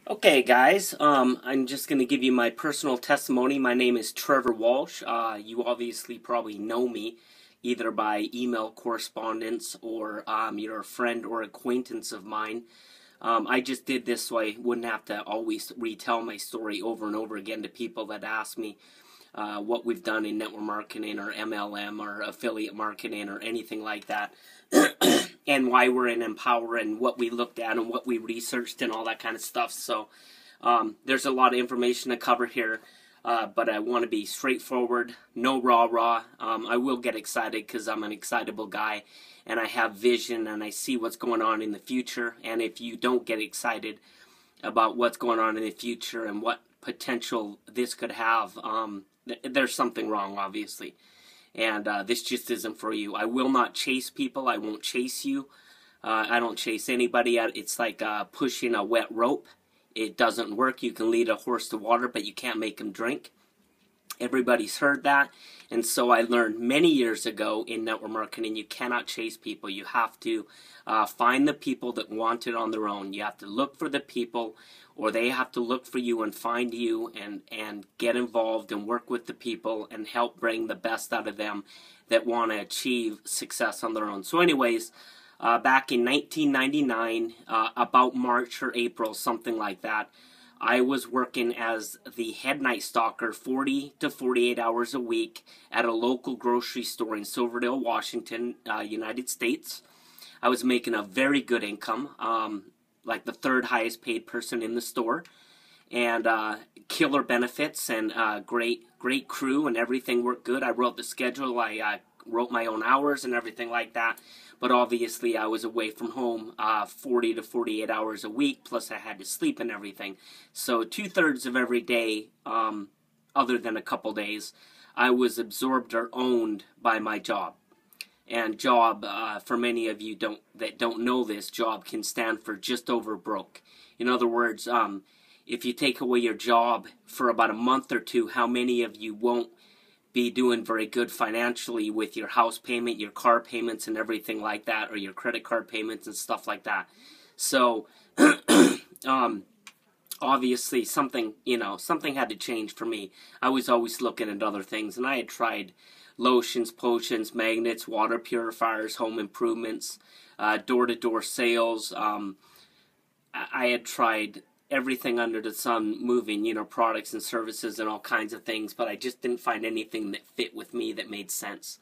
Okay, guys, I'm just going to give you my personal testimony. My name is Trevor Walsh. You obviously probably know me either by email correspondence or you're a friend or acquaintance of mine. I just did this so I wouldn't have to always retell my story over and over again to people that ask me what we've done in network marketing or MLM or affiliate marketing or anything like that. And why we're in Empower and what we looked at and what we researched and all that kind of stuff. So there's a lot of information to cover here, but I want to be straightforward, no rah-rah. I will get excited because I'm an excitable guy and I have vision and I see what's going on in the future. And if you don't get excited about what's going on in the future and what potential this could have, there's something wrong, obviously. And this just isn't for you. I will not chase people. I won't chase you. I don't chase anybody. It's like pushing a wet rope. It doesn't work. You can lead a horse to water, but you can't make him drink. Everybody's heard that. And so I learned many years ago in network marketing, you cannot chase people. You have to find the people that want it on their own. You have to look for the people, or they have to look for you and find you and get involved and work with the people and help bring the best out of them that want to achieve success on their own. So anyways, back in 1999, about March or April, something like that, I was working as the head night stalker 40 to 48 hours a week at a local grocery store in Silverdale, Washington, United States. I was making a very good income, like the third highest paid person in the store, and killer benefits and great crew, and everything worked good. I wrote the schedule, I wrote my own hours and everything like that. But obviously I was away from home 40 to 48 hours a week, plus I had to sleep and everything. So 2/3 of every day, other than a couple days, I was absorbed or owned by my job. And job, for many of you that don't know this, job can stand for just over broke. In other words, if you take away your job for about a month or two, how many of you won't be doing very good financially with your house payment, your car payments, and everything like that, or your credit card payments and stuff like that? So, obviously, something had to change for me. I was always looking at other things, and I had tried lotions, potions, magnets, water purifiers, home improvements, door-to-door sales. I had tried everything under the sun, moving, products and services and all kinds of things, but I just didn't find anything that fit with me that made sense.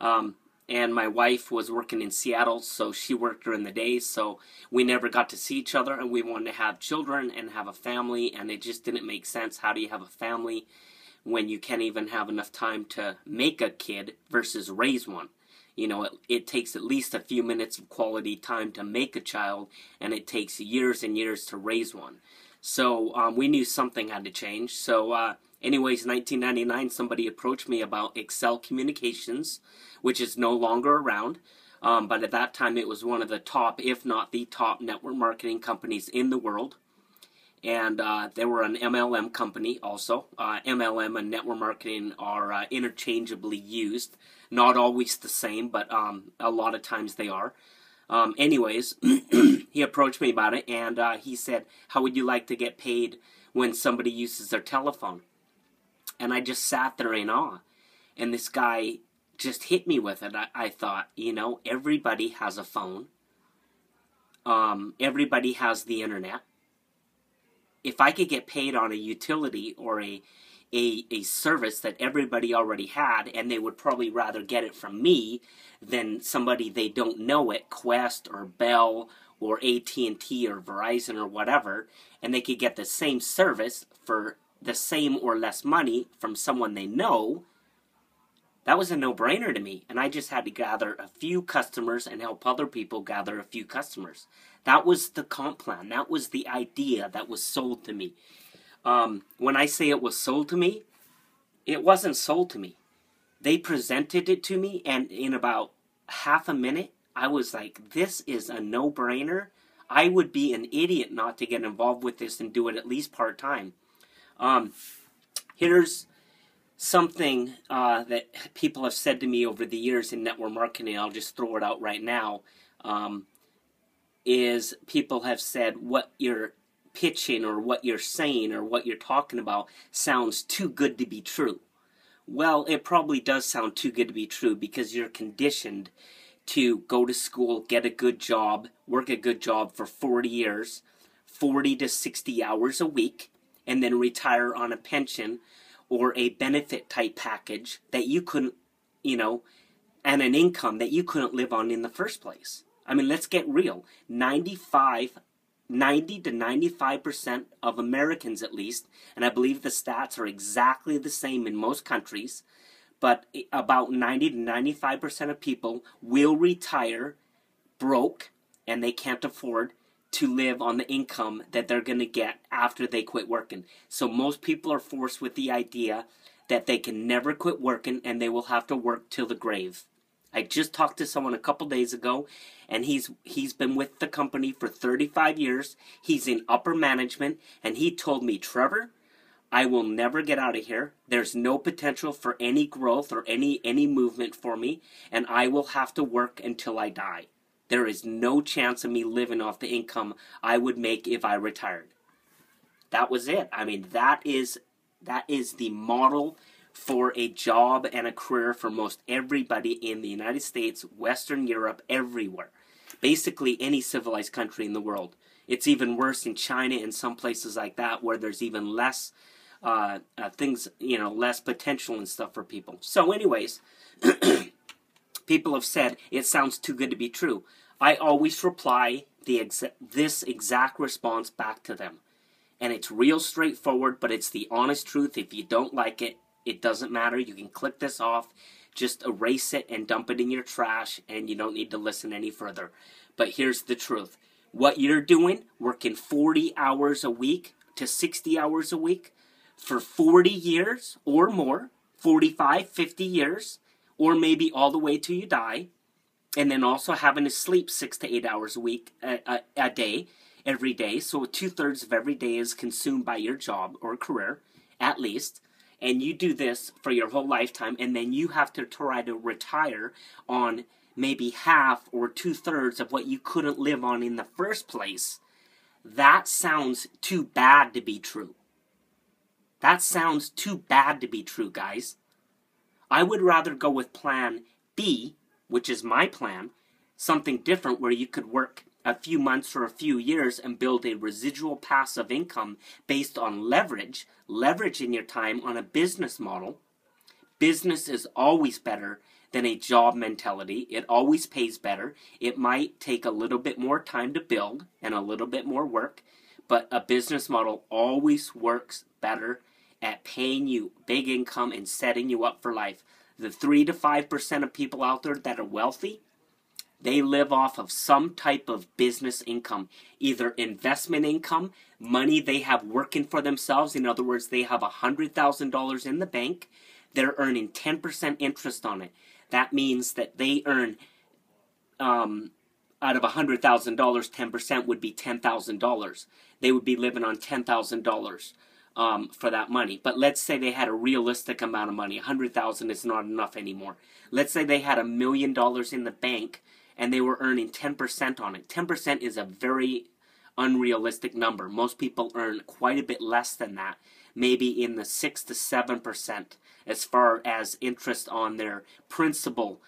And my wife was working in Seattle, so she worked during the day, so we never got to see each other, and we wanted to have children and have a family, and it just didn't make sense. How do you have a family when you can't even have enough time to make a kid versus raise one? It takes at least a few minutes of quality time to make a child, and it takes years and years to raise one. So we knew something had to change. So anyways, 1999, somebody approached me about Excel Communications, which is no longer around. But at that time, it was one of the top, if not the top, network marketing companies in the world. And they were an MLM company also. MLM and network marketing are interchangeably used. Not always the same, but a lot of times they are. Anyways, he approached me about it, and he said, how would you like to get paid when somebody uses their telephone? And I just sat there in awe. And this guy just hit me with it. I thought, everybody has a phone. Everybody has the internet. If I could get paid on a utility or a service that everybody already had, and they would probably rather get it from me than somebody they don't know at Quest or Bell or AT&T or Verizon or whatever, and they could get the same service for the same or less money from someone they know, that was a no-brainer to me. And I just had to gather a few customers and help other people gather a few customers. That was the comp plan. That was the idea that was sold to me. When I say it was sold to me, it wasn't sold to me. They presented it to me, and in about half a minute, I was like, this is a no-brainer. I would be an idiot not to get involved with this and do it at least part-time. Here's something that people have said to me over the years in network marketing. I'll just throw it out right now. Is people have said what your pitching or what you're saying or what you're talking about sounds too good to be true. Well, it probably does sound too good to be true because you're conditioned to go to school, get a good job, work a good job for 40 years, 40 to 60 hours a week, and then retire on a pension or a benefit type package that you couldn't, and an income that you couldn't live on in the first place. I mean, let's get real. 90 to 95% of Americans, at least, and I believe the stats are exactly the same in most countries, but about 90 to 95% of people will retire broke, and they can't afford to live on the income that they're going to get after they quit working. So most people are forced with the idea that they can never quit working and they will have to work till the grave. I just talked to someone a couple days ago, and he's been with the company for 35 years. He's in upper management, and he told me, Trevor, I will never get out of here. There's no potential for any growth or any movement for me, and I will have to work until I die. There is no chance of me living off the income I would make if I retired. That was it. I mean, that is the model for a job and a career for most everybody in the United States, Western Europe, everywhere. Basically any civilized country in the world. It's even worse in China and some places like that where there's even less less potential and stuff for people. So anyways, people have said it sounds too good to be true. I always reply this exact response back to them. And it's real straightforward, but it's the honest truth. If you don't like it, it doesn't matter. You can click this off, just erase it and dump it in your trash, and you don't need to listen any further. But here's the truth. What you're doing, working 40 hours a week to 60 hours a week for 40 years or more, 45, 50 years, or maybe all the way till you die, and then also having to sleep 6 to 8 hours a week, a day, every day. So 2/3 of every day is consumed by your job or career, at least. And you do this for your whole lifetime, and then you have to try to retire on maybe half or 2/3 of what you couldn't live on in the first place. That sounds too bad to be true. That sounds too bad to be true, guys. I would rather go with plan B, which is my plan, something different where you could work a few months or a few years and build a residual passive income based on leveraging your time on a business model. Business is always better than a job mentality. It always pays better. It might take a little bit more time to build and a little bit more work, but a business model always works better at paying you big income and setting you up for life. The 3 to 5% of people out there that are wealthy, they live off of some type of business income, either investment income, money they have working for themselves. In other words, they have $100,000 in the bank. They're earning 10% interest on it. That means that they earn, out of $100,000, 10% would be $10,000. They would be living on $10,000 for that money. But let's say they had a realistic amount of money. $100,000 is not enough anymore. Let's say they had $1 million in the bank and they were earning 10% on it. 10% is a very unrealistic number. Most people earn quite a bit less than that, maybe in the 6 to 7% as far as interest on their principal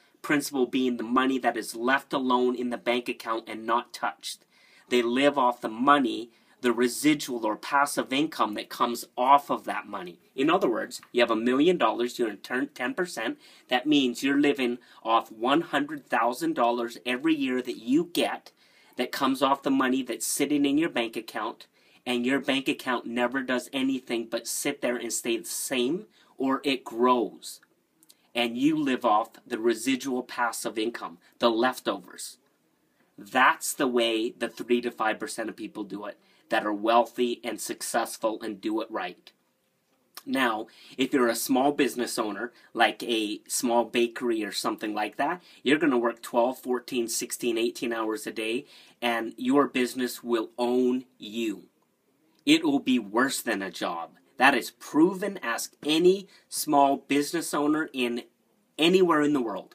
being the money that is left alone in the bank account and not touched. They live off the money, the residual or passive income that comes off of that money. In other words, you have $1 million, you earn 10%. That means you're living off $100,000 every year that you get that comes off the money that's sitting in your bank account, and your bank account never does anything but sit there and stay the same, or it grows. And you live off the residual passive income, the leftovers. That's the way the 3 to 5% of people do it, that are wealthy and successful and do it right. Now, if you're a small business owner, like a small bakery or something like that, you're going to work 12, 14, 16, 18 hours a day, and your business will own you. It will be worse than a job. That is proven. Ask any small business owner in anywhere in the world.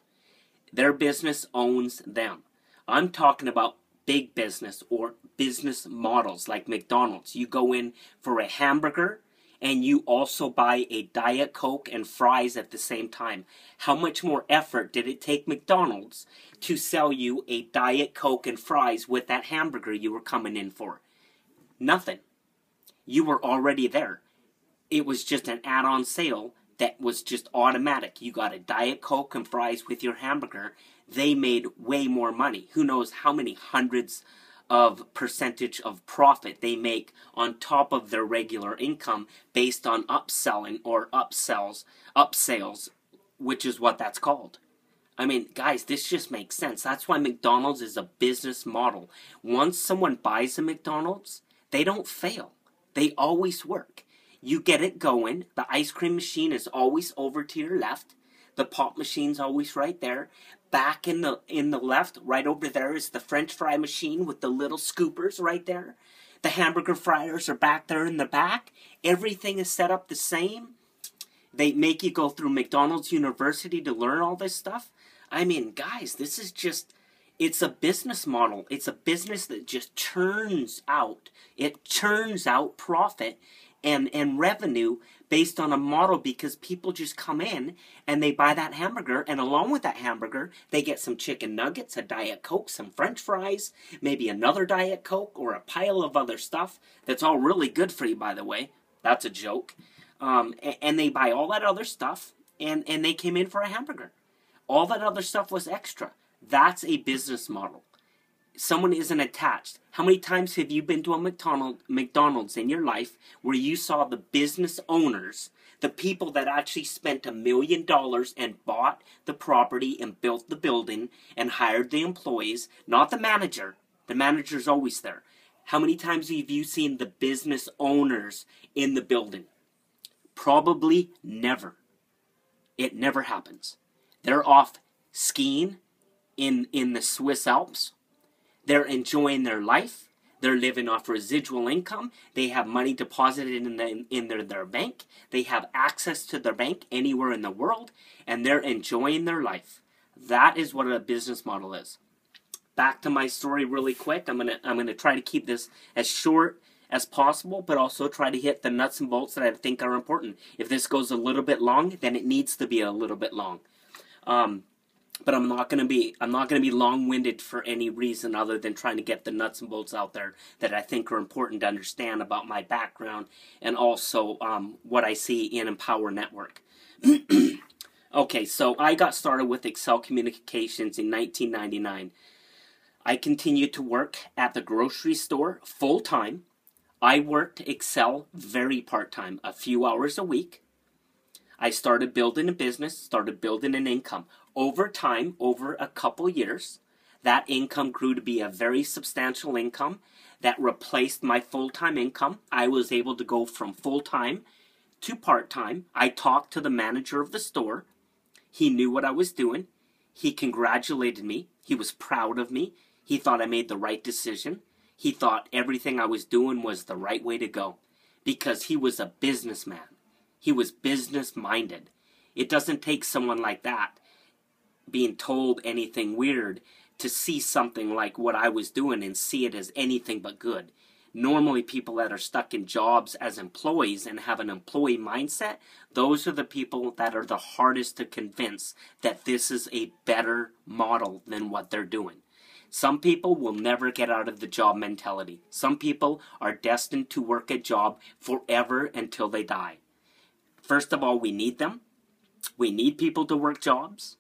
Their business owns them. I'm talking about big business or business models like McDonald's. You go in for a hamburger and you also buy a Diet Coke and fries at the same time. How much more effort did it take McDonald's to sell you a Diet Coke and fries with that hamburger you were coming in for? Nothing. You were already there. It was just an add-on sale that was just automatic. You got a Diet Coke and fries with your hamburger. They made way more money. Who knows how many hundreds of percentage of profit they make on top of their regular income based on upselling or upsales, which is what that's called. I mean, guys, this just makes sense. That's why McDonald's is a business model. Once someone buys a McDonald's, they don't fail. They always work. You get it going. The ice cream machine is always over to your left. The pop machine's always right there. Back in the left, right over there, is the French fry machine with the little scoopers right there. The hamburger fryers are back there in the back. Everything is set up the same. They make you go through McDonald's University to learn all this stuff. I mean, guys, this is just, it's a business model. It's a business that just churns out. It churns out profit and revenue based on a model, because people just come in and they buy that hamburger, and along with that hamburger, they get some chicken nuggets, a Diet Coke, some French fries, maybe another Diet Coke, or a pile of other stuff that's all really good for you, by the way. That's a joke. And they buy all that other stuff, and they came in for a hamburger. All that other stuff was extra. That's a business model. Someone isn't attached. How many times have you been to a McDonald's in your life where you saw the business owners, the people that actually spent $1 million and bought the property and built the building and hired the employees, not the manager? The manager's always there. How many times have you seen the business owners in the building? Probably never. It never happens. They're off skiing in the Swiss Alps. They're enjoying their life. They're living off residual income. They have money deposited in their bank. They have access to their bank anywhere in the world, and they're enjoying their life. That is what a business model is. Back to my story really quick. I'm gonna try to keep this as short as possible, but also try to hit the nuts and bolts that I think are important. If this goes a little bit long, then it needs to be a little bit long. But I'm not going to be long-winded for any reason other than trying to get the nuts and bolts out there that I think are important to understand about my background, and also what I see in Empower Network. Okay, so I got started with Excel Communications in 1999. I continued to work at the grocery store full-time. I worked Excel very part-time, a few hours a week. I started building a business, started building an income. Over time, over a couple years, that income grew to be a very substantial income that replaced my full-time income. I was able to go from full-time to part-time. I talked to the manager of the store. He knew what I was doing. He congratulated me. He was proud of me. He thought I made the right decision. He thought everything I was doing was the right way to go, because he was a businessman. He was business-minded. It doesn't take someone like that being told anything weird to see something like what I was doing and see it as anything but good. Normally, people that are stuck in jobs as employees and have an employee mindset, those are the people that are the hardest to convince that this is a better model than what they're doing. Some people will never get out of the job mentality. Some people are destined to work a job forever until they die. First of all, we need them. We need people to work jobs.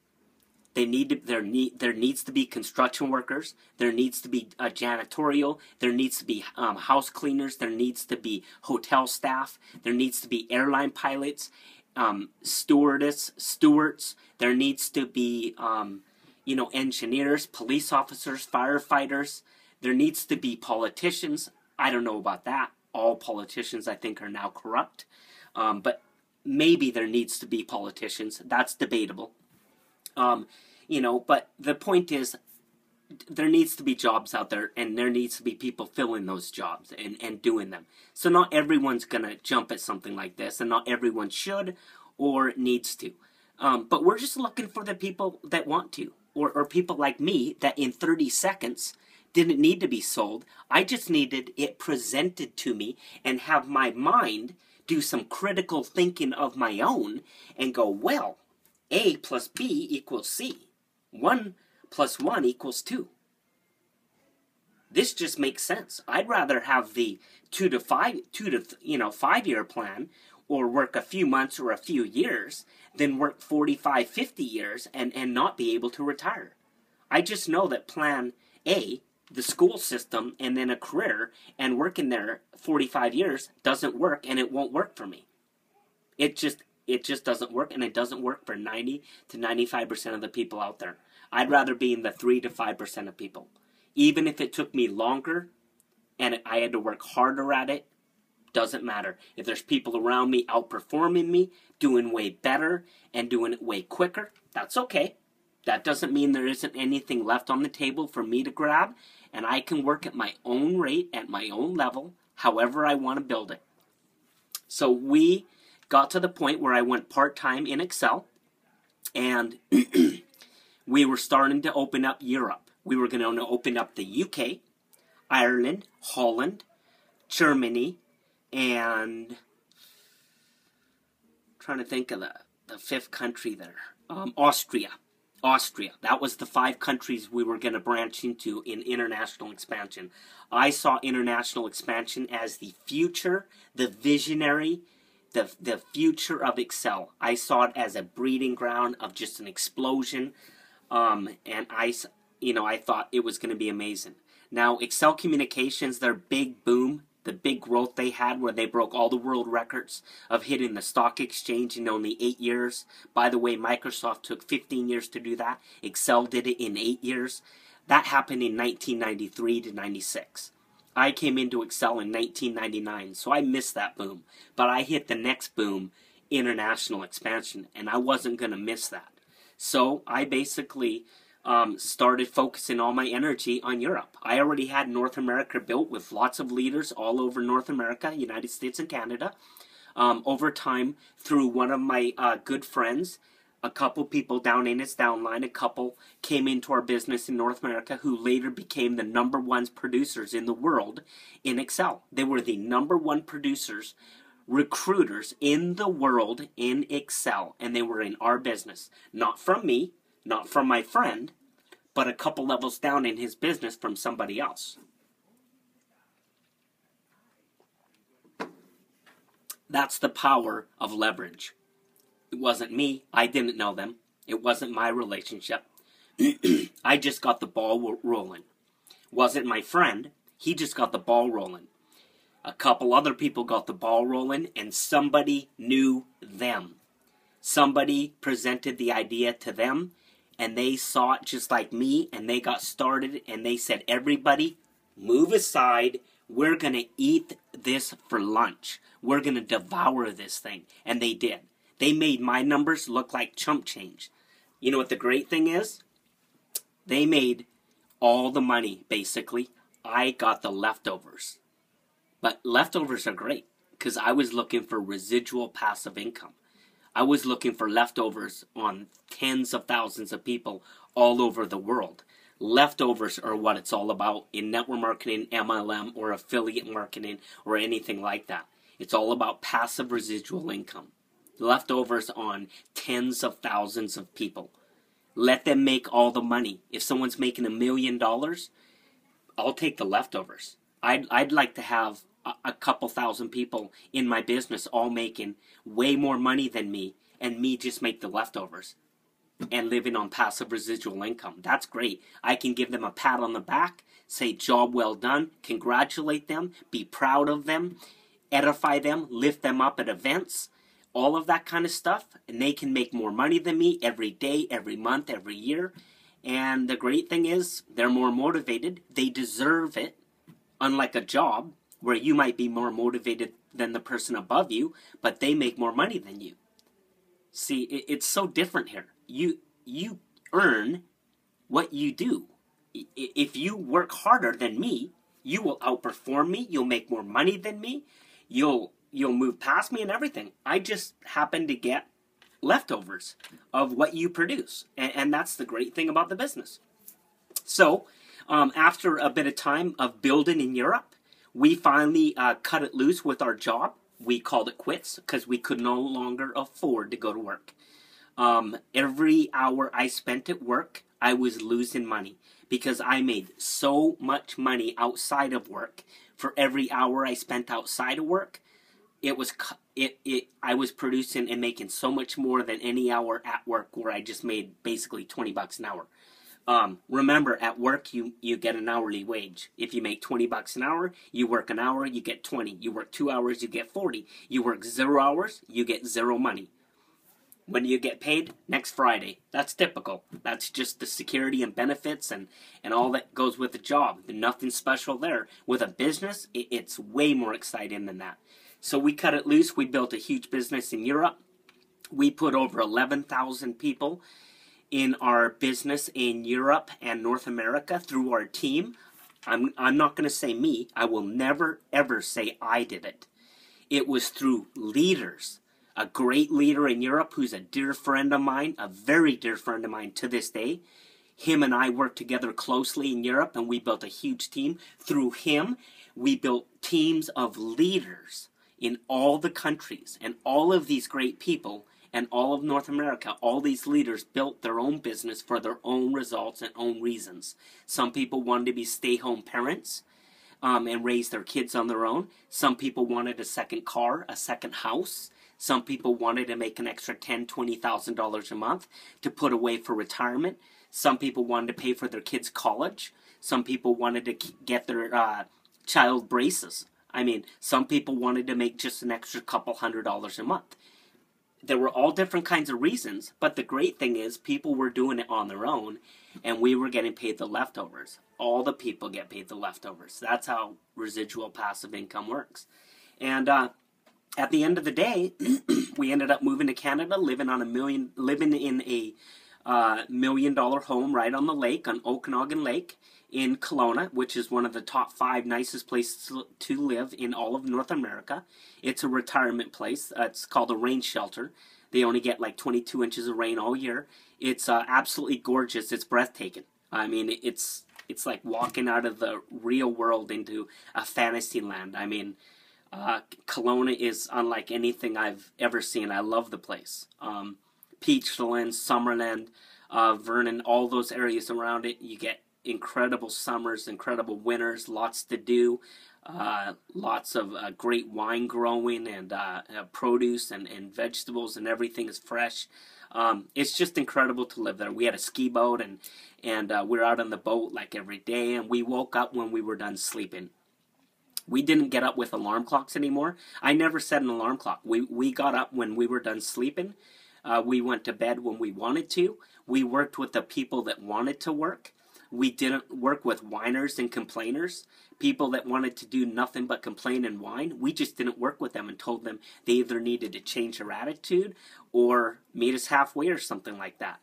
There needs to be construction workers. There needs to be janitorial. There needs to be house cleaners. There needs to be hotel staff. There needs to be airline pilots, stewards. There needs to be engineers, police officers, firefighters. There needs to be politicians. I don't know about that. All politicians, I think, are now corrupt. But maybe there needs to be politicians. That's debatable. But the point is, there needs to be jobs out there, and there needs to be people filling those jobs and doing them. So not everyone's going to jump at something like this, and not everyone should or needs to. But we're just looking for the people that want to, or people like me that in 30 seconds didn't need to be sold. I just needed it presented to me and have my mind do some critical thinking of my own and go, well, A plus B equals C. 1 plus 1 equals 2. This just makes sense. I'd rather have the 5-year plan or work a few months or a few years than work 45, 50 years and not be able to retire. I just know that plan A, the school system, and then a career and working there 45 years doesn't work, and it won't work for me. It just doesn't work, and it doesn't work for 90 to 95% of the people out there. I'd rather be in the 3 to 5% of people. Even if it took me longer and I had to work harder at it, doesn't matter. If there's people around me outperforming me, doing way better, and doing it way quicker, that's okay. That doesn't mean there isn't anything left on the table for me to grab, and I can work at my own rate, at my own level, however I want to build it. So we got to the point where I went part-time in Excel, and we were starting to open up Europe. We were going to open up the UK, Ireland, Holland, Germany, and I'm trying to think of the fifth country there. Austria. That was the 5 countries we were going to branch into in international expansion. I saw international expansion as the future, the visionary, the future of Excel. I saw it as a breeding ground of just an explosion, and I thought it was going to be amazing. Now, Excel Communications, their big boom, the big growth they had where they broke all the world records of hitting the stock exchange in only 8 years. By the way, Microsoft took 15 years to do that. Excel did it in 8 years. That happened in 1993 to 96. I came into Excel in 1999, so I missed that boom. But I hit the next boom, international expansion, and I wasn't going to miss that. So I basically started focusing all my energy on Europe. I already had North America built with lots of leaders all over North America, United States and Canada. Over time, through one of my good friends, a couple people down in his downline, a couple came into our business in North America who later became the #1 producers in the world in Excel. They were the #1 producers, recruiters in the world in Excel, and they were in our business. Not from me, not from my friend, but a couple levels down in his business from somebody else. That's the power of leverage. It wasn't me. I didn't know them. It wasn't my relationship. I just got the ball rolling. Wasn't my friend. He just got the ball rolling. A couple other people got the ball rolling, and somebody knew them. Somebody presented the idea to them, and they saw it just like me, and they got started, and they said, everybody, move aside. We're going to eat this for lunch. We're going to devour this thing. And they did. They made my numbers look like chump change. You know what the great thing is? They made all the money, basically. I got the leftovers. But leftovers are great, because I was looking for residual passive income. I was looking for leftovers on tens of thousands of people all over the world. Leftovers are what it's all about in network marketing, MLM, or affiliate marketing, or anything like that. It's all about passive residual income. Leftovers on tens of thousands of people. Let them make all the money. If someone's making $1 million, I'll take the leftovers. I'd like to have a couple thousand people in my business all making way more money than me, and me just make the leftovers and living on passive residual income. That's great. I can give them a pat on the back, say job well done, congratulate them, be proud of them, edify them, lift them up at events, all of that kind of stuff, and they can make more money than me every day, every month, every year. And the great thing is, they're more motivated. They deserve it, unlike a job where you might be more motivated than the person above you, but they make more money than you. See, it's so different here. You earn what you do. If you work harder than me, you will outperform me. You'll make more money than me. You'll move past me and everything. I just happen to get leftovers of what you produce. And that's the great thing about the business. So, After a bit of time of building in Europe, we finally cut it loose with our job. We called it quits because we could no longer afford to go to work. Every hour I spent at work, I was losing money because I made so much money outside of work. For every hour I spent outside of work, I was producing and making so much more than any hour at work, where I just made basically $20 an hour. Remember, at work, you get an hourly wage. If you make $20 an hour, you work an hour, you get 20. You work 2 hours, you get 40. You work 0 hours, you get zero money. When do you get paid? Next Friday. That's typical. That's just the security and benefits and all that goes with the job. There's nothing special there. With a business, it's way more exciting than that. So we cut it loose. We built a huge business in Europe. We put over 11,000 people in our business in Europe and North America through our team. I'm not going to say me. I will never, ever say I did it. It was through leaders. A great leader in Europe who's a dear friend of mine, a very dear friend of mine to this day. Him and I worked together closely in Europe, and we built a huge team. Through him, we built teams of leaders in all the countries, and all of these great people and all of North America, all these leaders built their own business for their own results and own reasons. Some people wanted to be stay-home parents and raise their kids on their own. Some people wanted a second car, a second house. Some people wanted to make an extra $10,000, $20,000 a month to put away for retirement. Some people wanted to pay for their kids' college. Some people wanted to get their child braces. I mean, some people wanted to make just an extra couple $100 a month. There were all different kinds of reasons, but the great thing is people were doing it on their own, and we were getting paid the leftovers. All the people get paid the leftovers. That's how residual passive income works. And at the end of the day, we ended up moving to Canada, living in a $1 million home right on the lake, on Okanagan Lake in Kelowna, which is one of the top 5 nicest places to live in all of North America. It's a retirement place. It's called a rain shelter. They only get like 22 inches of rain all year. It's absolutely gorgeous. It's breathtaking. I mean, it's like walking out of the real world into a fantasy land. I mean, Kelowna is unlike anything I've ever seen. I love the place. Peachland, Summerland, Vernon, all those areas around it, you get incredible summers, incredible winters, lots to do, lots of great wine growing and produce and vegetables, and everything is fresh. It's just incredible to live there. We had a ski boat, and we were out on the boat like every day, and we woke up when we were done sleeping. We didn't get up with alarm clocks anymore. I never set an alarm clock. We got up when we were done sleeping. We went to bed when we wanted to. We worked with the people that wanted to work. We didn't work with whiners and complainers, people that wanted to do nothing but complain and whine. We just didn't work with them and told them they either needed to change their attitude or meet us halfway or something like that.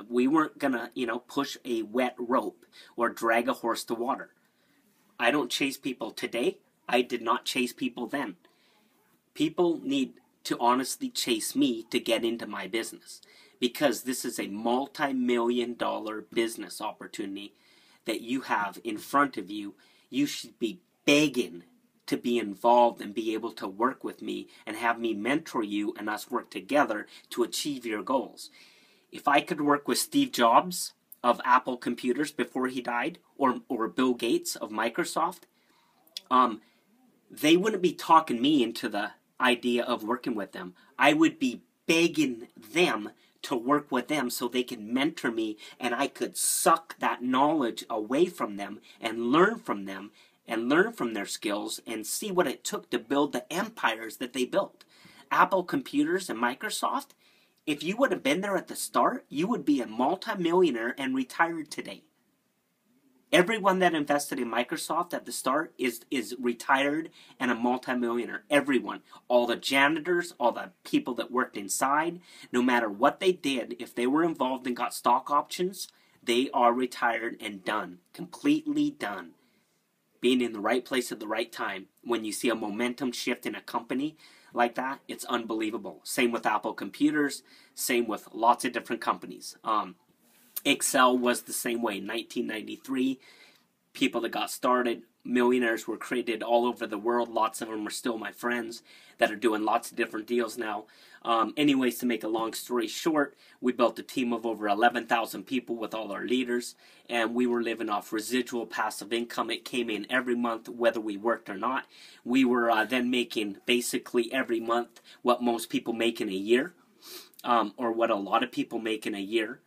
We weren't going to, push a wet rope or drag a horse to water. I don't chase people today. I did not chase people then. People need to honestly chase me to get into my business, because this is a multi-million-dollar business opportunity that you have in front of you. You should be begging to be involved and be able to work with me and have me mentor you and us work together to achieve your goals. If I could work with Steve Jobs of Apple Computers before he died, or Bill Gates of Microsoft, they wouldn't be talking me into the idea of working with them. I would be begging them to work with them so they can mentor me, and I could suck that knowledge away from them and learn from them and learn from their skills and see what it took to build the empires that they built. Apple Computers and Microsoft, if you would have been there at the start, you would be a multimillionaire and retired today. Everyone that invested in Microsoft at the start is retired and a multimillionaire. Everyone. All the janitors, all the people that worked inside, no matter what they did, if they were involved and got stock options, they are retired and done. Completely done. Being in the right place at the right time. When you see a momentum shift in a company like that, it's unbelievable. Same with Apple Computers. Same with lots of different companies. Excel was the same way. 1993, people that got started. Millionaires were created all over the world. Lots of them are still my friends that are doing lots of different deals now. Anyways, to make a long story short, we built a team of over 11,000 people with all our leaders, and we were living off residual passive income. It came in every month, whether we worked or not. We were then making basically every month what most people make in a year, or what a lot of people make in a year.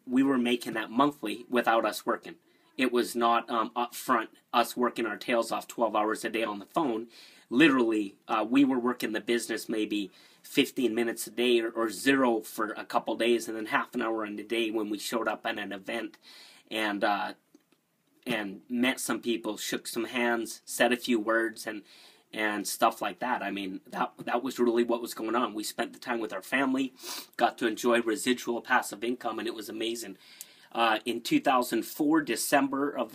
We were making that monthly without us working. It was not up front, us working our tails off 12 hours a day on the phone. Literally, we were working the business maybe 15 minutes a day or zero for a couple days, and then half an hour in the day when we showed up at an event and met some people, shook some hands, said a few words, and stuff like that. I mean, that was really what was going on. We spent the time with our family, got to enjoy residual passive income, and it was amazing. In 2004, December of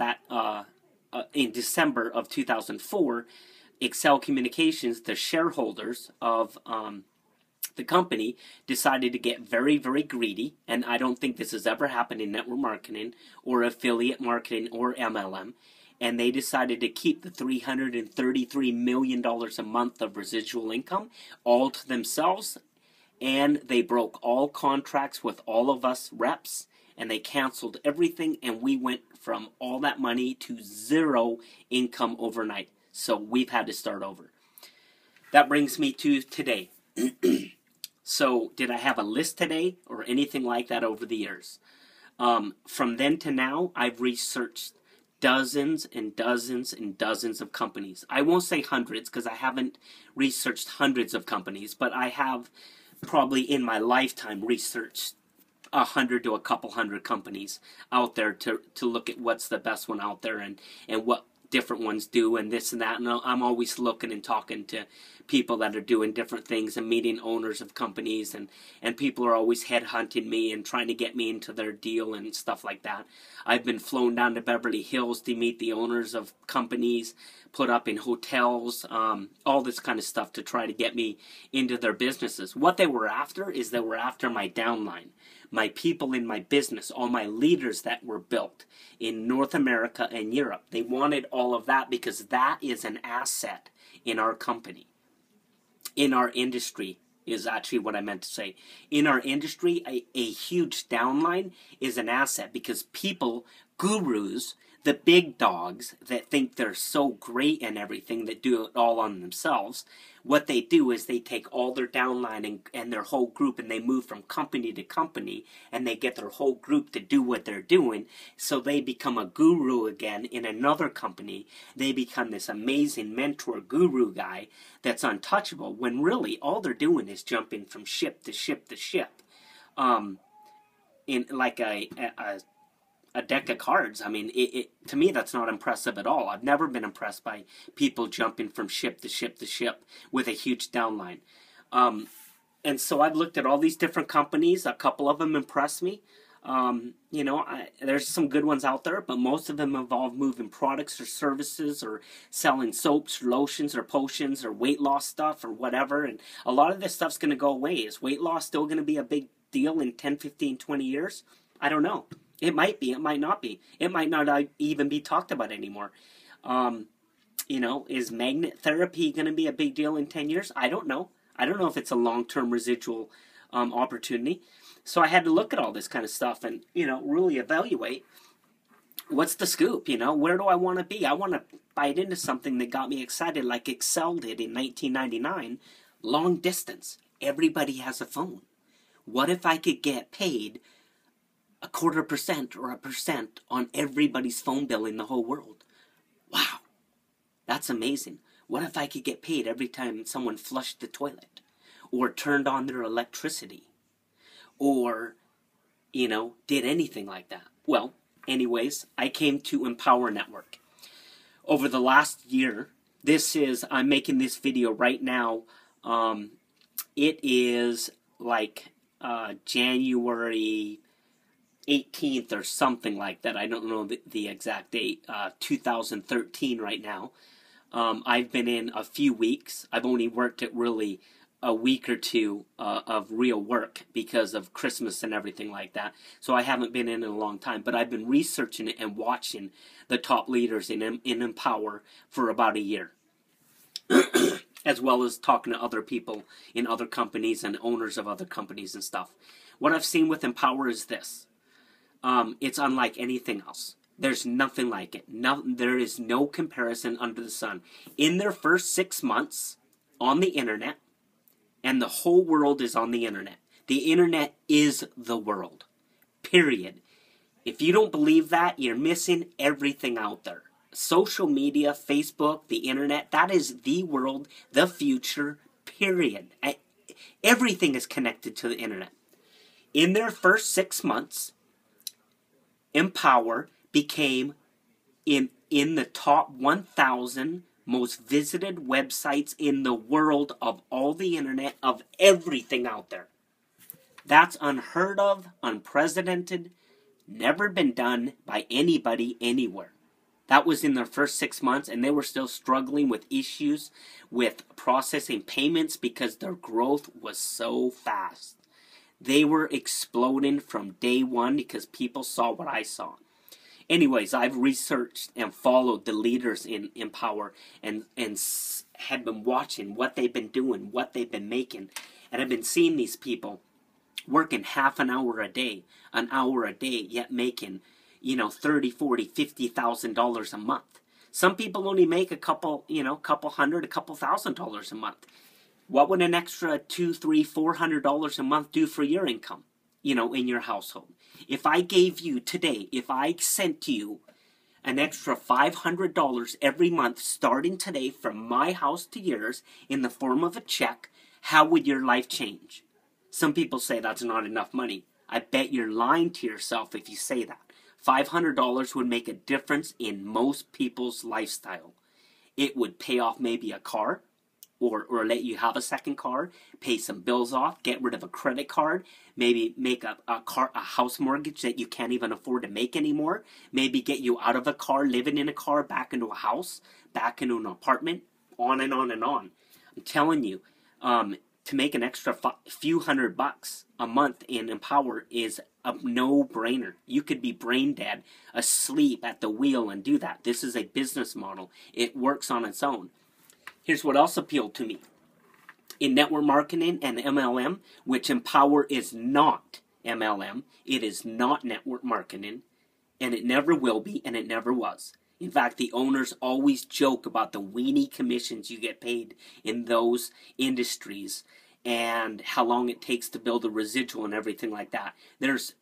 2004, Excel Communications, the shareholders of the company, decided to get very, very greedy, and I don't think this has ever happened in network marketing or affiliate marketing or MLM, and they decided to keep the $333 million a month of residual income all to themselves, and they broke all contracts with all of us reps, and they canceled everything, and we went from all that money to zero income overnight. So we've had to start over. That brings me to today. So did I have a list today or anything like that over the years? From then to now, I've researched dozens and dozens and dozens of companies. I won't say hundreds because I haven't researched hundreds of companies, but I have probably in my lifetime researched 100 to a couple hundred companies out there to look at what's the best one out there and what different ones do and this and that. And I'm always looking and talking to people that are doing different things and meeting owners of companies, and people are always headhunting me and trying to get me into their deal and stuff like that. I've been flown down to Beverly Hills to meet the owners of companies, put up in hotels, all this kind of stuff to try to get me into their businesses. What they were after is they were after my downline, my people in my business, all my leaders that were built in North America and Europe. They wanted all of that because that is an asset in our company. In our industry is actually what I meant to say. In our industry, a huge downline is an asset because people, gurus, the big dogs that think they're so great and everything, that do it all on themselves, what they do is they take all their downline and their whole group, and they move from company to company, and they get their whole group to do what they're doing, so they become a guru again in another company. They become this amazing mentor guru guy that's untouchable, when really all they're doing is jumping from ship to ship to ship. In like a deck of cards. I mean, to me, that's not impressive at all. I've never been impressed by people jumping from ship to ship to ship with a huge downline. And so I've looked at all these different companies. A couple of them impress me. There's some good ones out there, but most of them involve moving products or services or selling soaps, or lotions, or potions, or weight loss stuff, or whatever. And a lot of this stuff's going to go away. Is weight loss still going to be a big deal in 10, 15, 20 years? I don't know. It might be. It might not be. It might not even be talked about anymore. Is magnet therapy going to be a big deal in 10 years? I don't know. I don't know if it's a long-term residual opportunity. So I had to look at all this kind of stuff and, really evaluate what's the scoop, Where do I want to be? I want to bite into something that got me excited like Excel did in 1999. Long distance. Everybody has a phone. What if I could get paid 0.25% or 1% on everybody's phone bill in the whole world? Wow, that's amazing. What if I could get paid every time someone flushed the toilet or turned on their electricity or, did anything like that? Well, anyways, I came to Empower Network. Over the last year, I'm making this video right now. It is like January 18th or something like that. I don't know the exact date. 2013 right now. I've been in a few weeks. I've only worked at really a week or two of real work because of Christmas and everything like that. So I haven't been in a long time, but I've been researching it and watching the top leaders in Empower for about a year, as well as talking to other people in other companies and owners of other companies and stuff. What I've seen with Empower is this. It's unlike anything else. There's nothing like it. There is no comparison under the sun. In their first 6 months on the internet, and the whole world is on the internet. The internet is the world. Period. If you don't believe that, you're missing everything out there. Social media, Facebook, the internet, that is the world, the future, period. Everything is connected to the internet. In their first 6 months, Empower became in the top 1,000 most visited websites in the world of all the internet, of everything out there. That's unheard of, unprecedented, never been done by anybody anywhere. That was in their first 6 months, and they were still struggling with issues with processing payments because their growth was so fast. They were exploding from day one because people saw what I saw. Anyways, I've researched and followed the leaders in Empower and have been watching what they've been doing, what they've been making. And I've been seeing these people working half an hour a day, yet making, $30,000, $40,000, $50,000 a month. Some people only make a couple hundred, a couple $1,000s a month. What would an extra $200, $300, $400 a month do for your income, in your household? If I gave you today, if I sent you an extra $500 every month starting today from my house to yours in the form of a check, how would your life change? Some people say that's not enough money. I bet you're lying to yourself if you say that. $500 would make a difference in most people's lifestyle. It would pay off maybe a car, or let you have a second car, pay some bills off, get rid of a credit card, maybe make a house mortgage that you can't even afford to make anymore, maybe get you out of a car, living in a car, back into a house, back into an apartment, on and on and on. I'm telling you, to make an extra few $100 a month in Empower is a no-brainer. You could be brain dead, asleep at the wheel and do that. This is a business model. It works on its own. Here's what else appealed to me. In network marketing and MLM, which Empower is not MLM, it is not network marketing, and it never will be, and it never was. In fact, the owners always joke about the weenie commissions you get paid in those industries and how long it takes to build a residual and everything like that. There's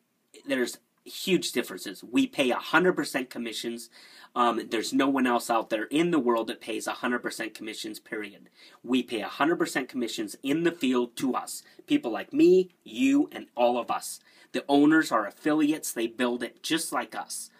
huge differences. We pay 100% commissions. There's no one else out there in the world that pays 100% commissions, period. We pay 100% commissions in the field to us. People like me, you, and all of us. The owners are affiliates. They build it just like us.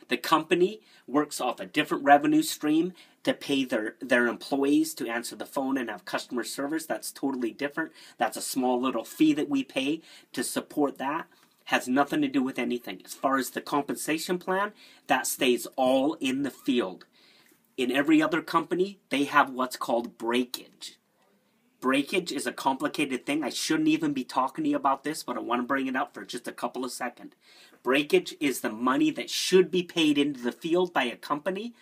The company works off a different revenue stream to pay their employees to answer the phone and have customer service. That's totally different. That's a small little fee that we pay to support that. Has nothing to do with anything. As far as the compensation plan, that stays all in the field. In every other company, they have what's called breakage. Breakage is a complicated thing. I shouldn't even be talking to you about this, but I want to bring it up for just a couple of seconds. Breakage is the money that should be paid into the field by a company,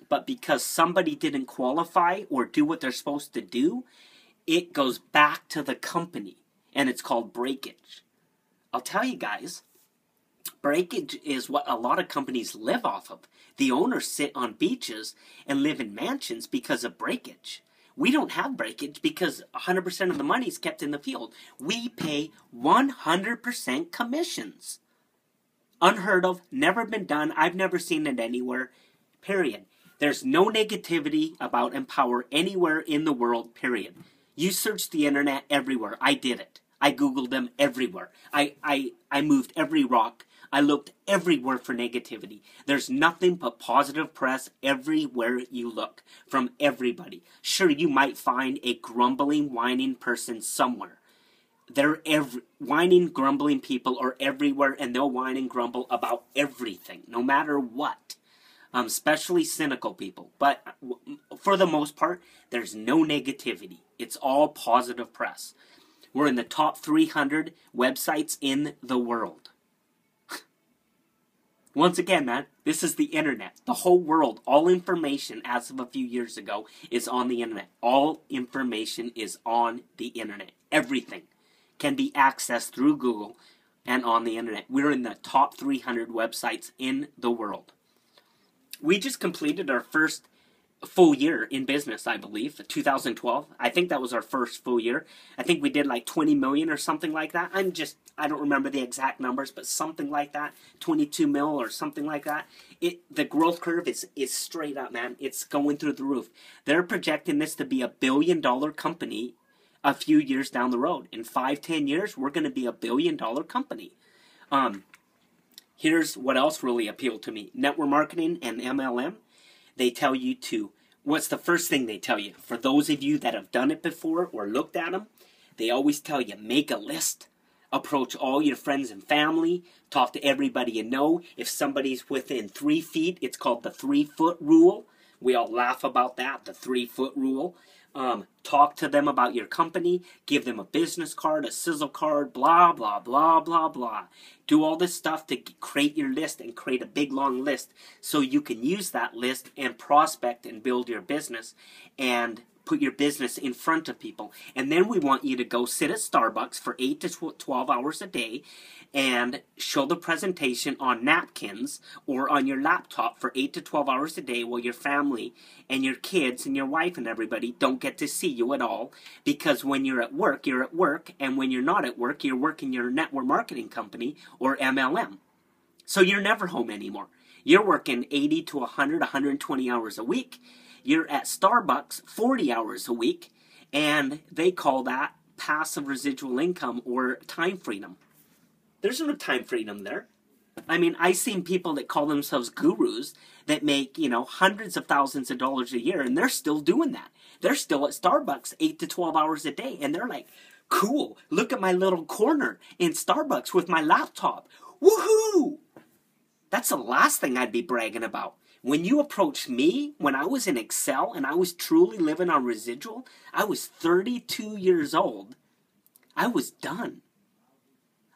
but because somebody didn't qualify or do what they're supposed to do, it goes back to the company, and it's called breakage. I'll tell you guys, breakage is what a lot of companies live off of. The owners sit on beaches and live in mansions because of breakage. We don't have breakage because 100% of the money is kept in the field. We pay 100% commissions. Unheard of, never been done, I've never seen it anywhere, period. There's no negativity about Empower anywhere in the world, period. You search the internet everywhere. I did it. I Googled them everywhere. I moved every rock. I looked everywhere for negativity. There's nothing but positive press everywhere you look, from everybody. Sure, you might find a grumbling, whining person somewhere. Whining, grumbling people are everywhere, and they'll whine and grumble about everything, no matter what. especially cynical people. But for the most part, there's no negativity. It's all positive press. We're in the top 300 websites in the world. Once again, man, this is the internet. The whole world, all information as of a few years ago is on the internet. All information is on the internet. Everything can be accessed through Google and on the internet. We're in the top 300 websites in the world. We just completed our first full year in business, I believe, 2012. I think that was our first full year. I think we did like 20 million or something like that. I don't remember the exact numbers, but something like that, 22 mil or something like that. The growth curve is straight up, man. It's going through the roof. They're projecting this to be $1 billion company a few years down the road. In 5-10 years, we're going to be $1 billion company. Here's what else really appealed to me. Network marketing and MLM. They tell you what's the first thing they tell you? For those of you that have done it before or looked at them, they always tell you, make a list. Approach all your friends and family. Talk to everybody you know. If somebody's within 3 feet, it's called the 3-foot rule. We all laugh about that, the 3-foot rule. Talk to them about your company. Give them a business card, a sizzle card, blah, blah, blah, blah, blah. Do all this stuff to create your list and create a big, long list so you can use that list and prospect and build your business and put your business in front of people. And then we want you to go sit at Starbucks for 8 to 12 hours a day and show the presentation on napkins or on your laptop for 8 to 12 hours a day while your family and your kids and your wife and everybody don't get to see you at all, because when you're at work, and when you're not at work, you're working your network marketing company or MLM. So you're never home anymore. You're working 80 to 100, 120 hours a week. You're at Starbucks 40 hours a week, and they call that passive residual income or time freedom. There's no time freedom there. I mean, I've seen people that call themselves gurus that make, hundreds of thousands of dollars a year, and they're still doing that. They're still at Starbucks 8 to 12 hours a day, and they're like, cool, look at my little corner in Starbucks with my laptop. Woohoo! That's the last thing I'd be bragging about. When you approached me, when I was in Excel and I was truly living on residual, I was 32 years old. I was done.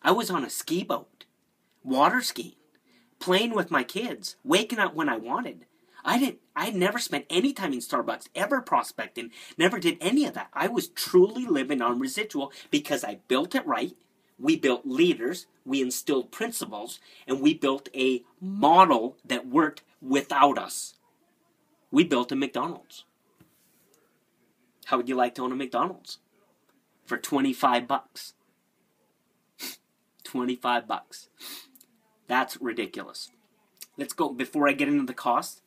I was on a ski boat, water skiing, playing with my kids, waking up when I wanted. I never spent any time in Starbucks, ever prospecting, never did any of that. I was truly living on residual because I built it right. We built leaders, we instilled principles, and we built a model that worked without us. We built a McDonald's. How would you like to own a McDonald's? For 25 bucks. 25 bucks. That's ridiculous. Let's go, before I get into the cost.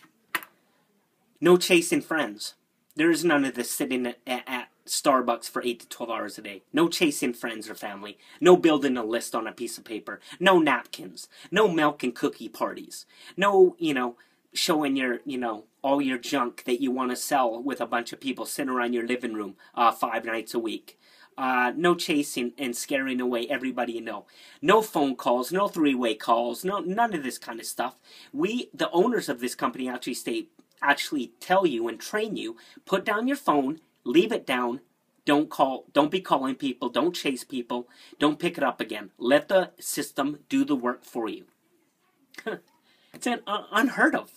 No chasing friends. There is none of this sitting at Starbucks for 8 to 12 hours a day. No chasing friends or family. No building a list on a piece of paper. No napkins. No milk and cookie parties. No, showing your, all your junk that you want to sell with a bunch of people sitting around your living room 5 nights a week. No chasing and scaring away everybody you know. No phone calls, no three-way calls, none of this kind of stuff. We, the owners of this company, actually tell you and train you, put down your phone, leave it down, don't be calling people, don't chase people, don't pick it up again. Let the system do the work for you. It's unheard of.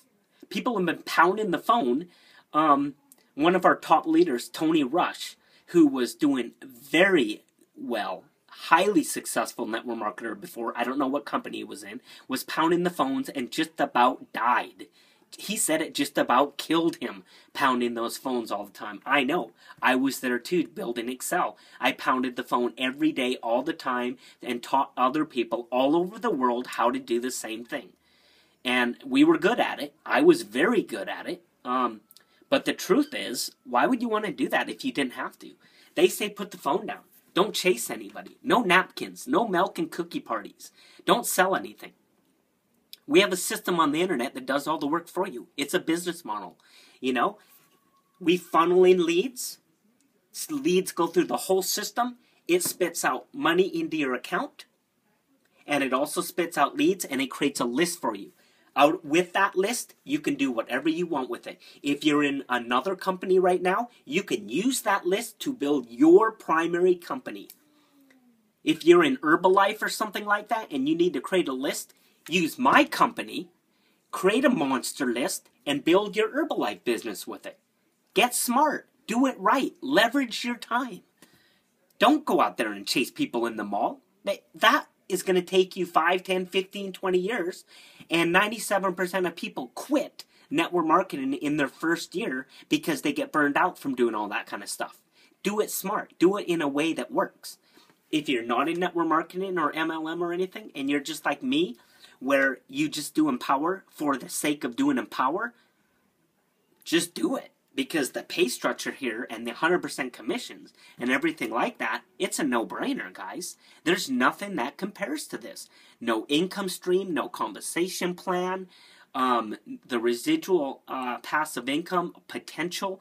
People have been pounding the phone. One of our top leaders, Tony Rush, who was doing very well, highly successful network marketer before, I don't know what company he was in, was pounding the phones and just about died. He said it just about killed him, pounding those phones all the time. I know. I was there too, building Excel. I pounded the phone every day, all the time, and taught other people all over the world how to do the same thing. And we were good at it. I was very good at it. But the truth is, why would you want to do that if you didn't have to? They say put the phone down. Don't chase anybody. No napkins. No milk and cookie parties. Don't sell anything. We have a system on the internet that does all the work for you. It's a business model. We funnel in leads. Leads go through the whole system. It spits out money into your account. And it also spits out leads, and it creates a list for you. Out with that list, you can do whatever you want with it. If you're in another company right now, you can use that list to build your primary company. If you're in Herbalife or something like that and you need to create a list, use my company, create a monster list, and build your Herbalife business with it. Get smart. Do it right. Leverage your time. Don't go out there and chase people in the mall. That is going to take you 5, 10, 15, 20 years. And 97% of people quit network marketing in their first year because they get burned out from doing all that kind of stuff. Do it smart. Do it in a way that works. If you're not in network marketing or MLM or anything, and you're just like me, where you just do Empower for the sake of doing Empower, just do it. Because the pay structure here and the 100% commissions and everything like that, it's a no-brainer, guys. There's nothing that compares to this. No income stream, no compensation plan, the residual passive income potential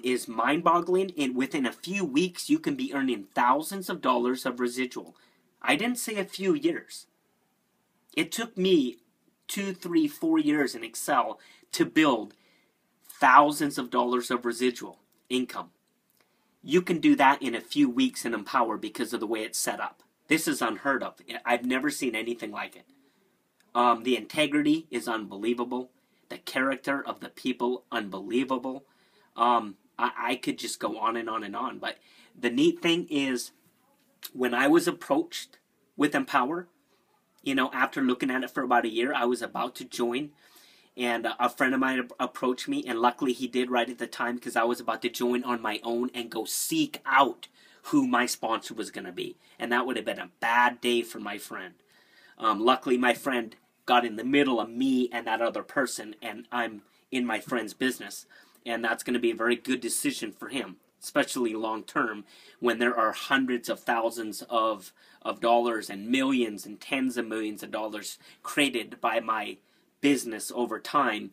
is mind-boggling. And within a few weeks, you can be earning thousands of dollars of residual. I didn't say a few years. It took me 2, 3, 4 years in Excel to build thousands of dollars of residual income. You can do that in a few weeks in Empower because of the way it's set up. This is unheard of. I've never seen anything like it. The integrity is unbelievable. The character of the people, unbelievable. I could just go on and on and on. But the neat thing is, when I was approached with Empower, after looking at it for about a year, I was about to join. And a friend of mine approached me, and luckily he did right at the time because I was about to join on my own and go seek out who my sponsor was going to be. And that would have been a bad day for my friend. Luckily, my friend got in the middle of me and that other person, and I'm in my friend's business. And that's going to be a very good decision for him, especially long term, when there are hundreds of thousands of dollars and millions and tens of millions of dollars created by my business over time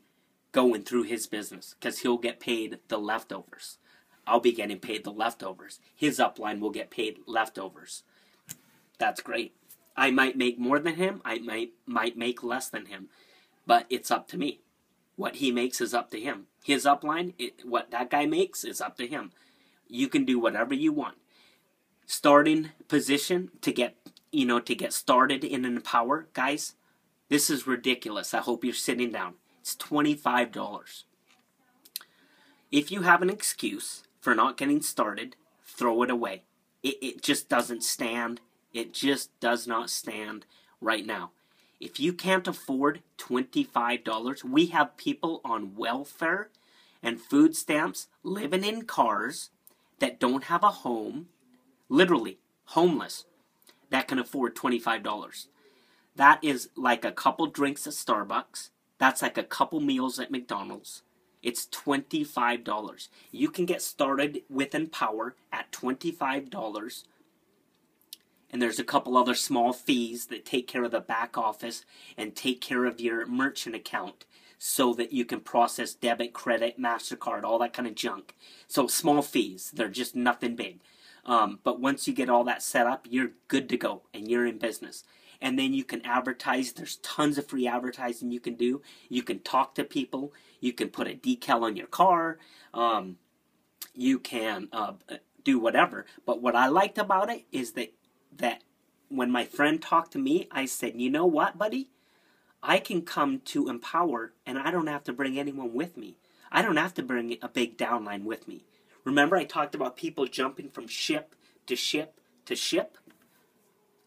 going through his business, because he'll get paid the leftovers. I'll be getting paid the leftovers. His upline will get paid leftovers. That's great. I might make more than him. I might make less than him. But it's up to me. What he makes is up to him. His upline, what that guy makes is up to him. You can do whatever you want. Starting position to get started in an Empower, guys, this is ridiculous. I hope you're sitting down. It's $25. If you have an excuse for not getting started, throw it away. It just doesn't stand. It just does not stand right now. If you can't afford $25, we have people on welfare and food stamps living in cars that don't have a home, literally homeless, that can afford $25. That is like a couple drinks at Starbucks. That's like a couple meals at McDonald's. It's $25. You can get started with Empower at $25. And there's a couple other small fees that take care of the back office and take care of your merchant account so that you can process debit, credit, MasterCard, all that kind of junk. So small fees. They're just nothing big. But once you get all that set up, you're good to go and you're in business. And then you can advertise. There's tons of free advertising you can do. You can talk to people. You can put a decal on your car. You can do whatever. But what I liked about it is that when my friend talked to me, I said, you know what, buddy? I can come to Empower and I don't have to bring anyone with me. I don't have to bring a big downline with me. Remember I talked about people jumping from ship to ship to ship?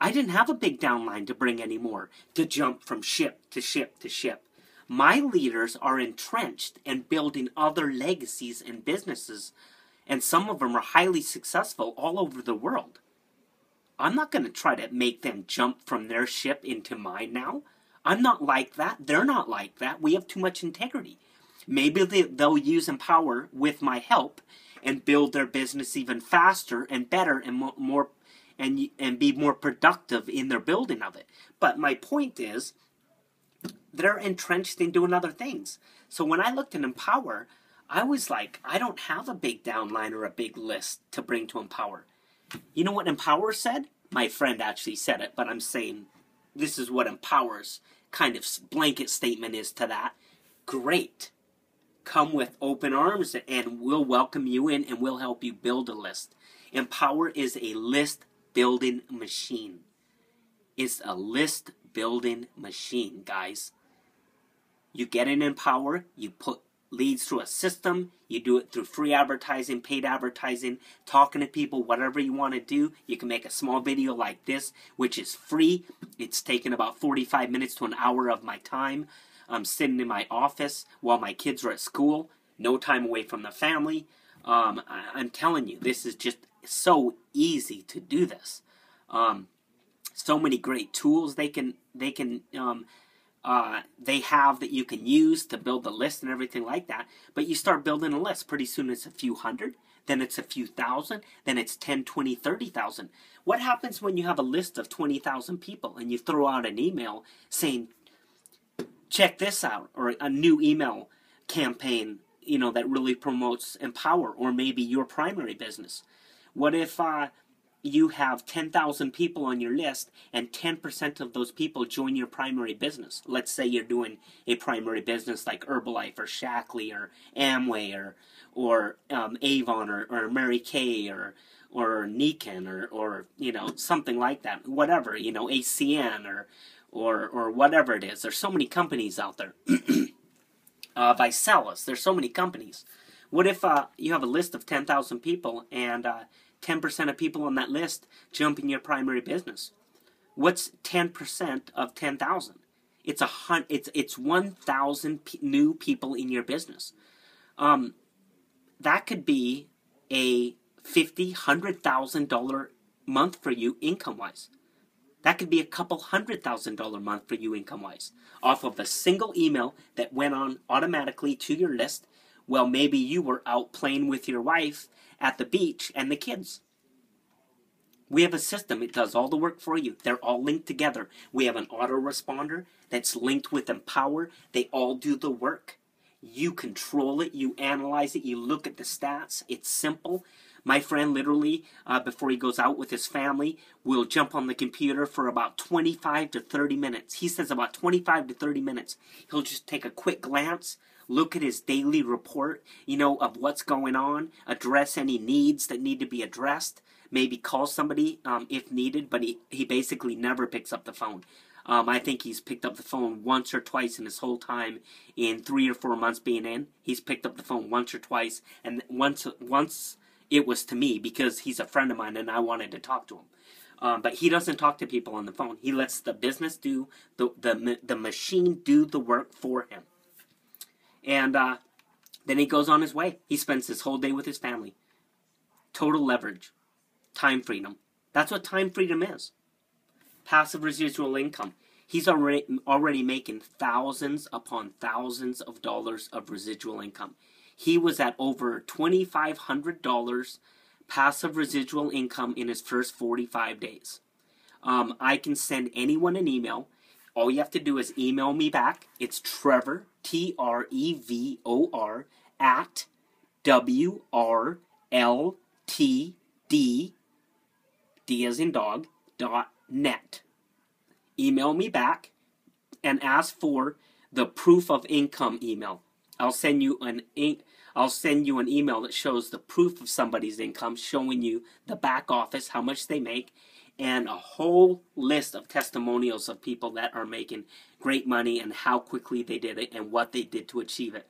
I didn't have a big downline to bring anymore to jump from ship to ship to ship. My leaders are entrenched and building other legacies and businesses, and some of them are highly successful all over the world. I'm not going to try to make them jump from their ship into mine now. I'm not like that. They're not like that. We have too much integrity. Maybe they'll use Empower with my help and build their business even faster and better and more and be more productive in their building of it. But my point is, they're entrenched in doing other things. So when I looked at Empower, I was like, I don't have a big downline or a big list to bring to Empower. You know what Empower said? My friend actually said it, but I'm saying this is what Empower's kind of blanket statement is to that, great. Come with open arms and we'll welcome you in and we'll help you build a list. Empower is a list building machine. It's a list building machine, guys. You get in Empower, you put leads through a system, you do it through free advertising, paid advertising, talking to people, whatever you want to do. You can make a small video like this, which is free. It's taken about 45 minutes to an hour of my time. I'm sitting in my office while my kids are at school, no time away from the family. I'm telling you, this is just so easy to do this. So many great tools they have that you can use to build the list and everything like that. But you start building a list. Pretty soon it's a few hundred, then it's a few thousand, then it's 10, 20, 30,000. What happens when you have a list of 20,000 people and you throw out an email saying, check this out, or a new email campaign, that really promotes Empower, or maybe your primary business? What if you have 10,000 people on your list and 10% of those people join your primary business? Let's say you're doing a primary business like Herbalife or Shackley or Amway or Avon or Mary Kay or Niken or something like that. Whatever, ACN or whatever it is. There's so many companies out there. Visalis, there's so many companies. What if you have a list of 10,000 people and 10% of people on that list jump in your primary business? What's 10% of 10,000? It's 1,000 new people in your business. That could be a $50,000, $100,000 month for you income-wise. That could be a couple $100,000 month for you income-wise off of a single email that went on automatically to your list. Well, maybe you were out playing with your wife at the beach and the kids. We have a system. It does all the work for you. They're all linked together. We have an autoresponder that's linked with Empower. They all do the work. You control it. You analyze it. You look at the stats. It's simple. My friend literally, before he goes out with his family, will jump on the computer for about 25 to 30 minutes. He says about 25 to 30 minutes. He'll just take a quick glance, look at his daily report, of what's going on, address any needs that need to be addressed, maybe call somebody if needed, but he basically never picks up the phone. I think he's picked up the phone once or twice in his whole time in 3 or 4 months being in. He's picked up the phone once or twice, and once it was to me because he's a friend of mine and I wanted to talk to him. But he doesn't talk to people on the phone. He lets the business do, the machine do the work for him. And then he goes on his way. He spends his whole day with his family. Total leverage. Time freedom. That's what time freedom is. Passive residual income. He's already making thousands upon thousands of dollars of residual income. He was at over $2,500 passive residual income in his first 45 days. I can send anyone an email. All you have to do is email me back. It's Trevor, Trevor, at WRLTD, D as in dog, .net. Email me back and ask for the proof of income email. I'll send you an email that shows the proof of somebody's income, showing you the back office, how much they make, and a whole list of testimonials of people that are making great money and how quickly they did it and what they did to achieve it.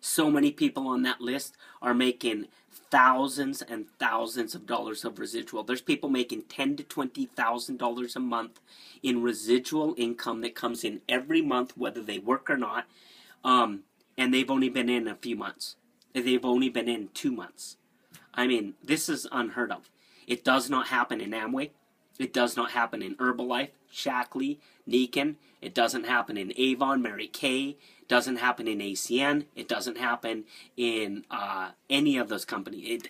So many people on that list are making thousands and thousands of dollars of residual. There's people making $10,000 to $20,000 a month in residual income that comes in every month, whether they work or not. And they've only been in a few months. They've only been in 2 months. I mean, this is unheard of. It does not happen in Amway. It does not happen in Herbalife, Shackley, Niken. It doesn't happen in Avon, Mary Kay. It doesn't happen in ACN. It doesn't happen in any of those companies.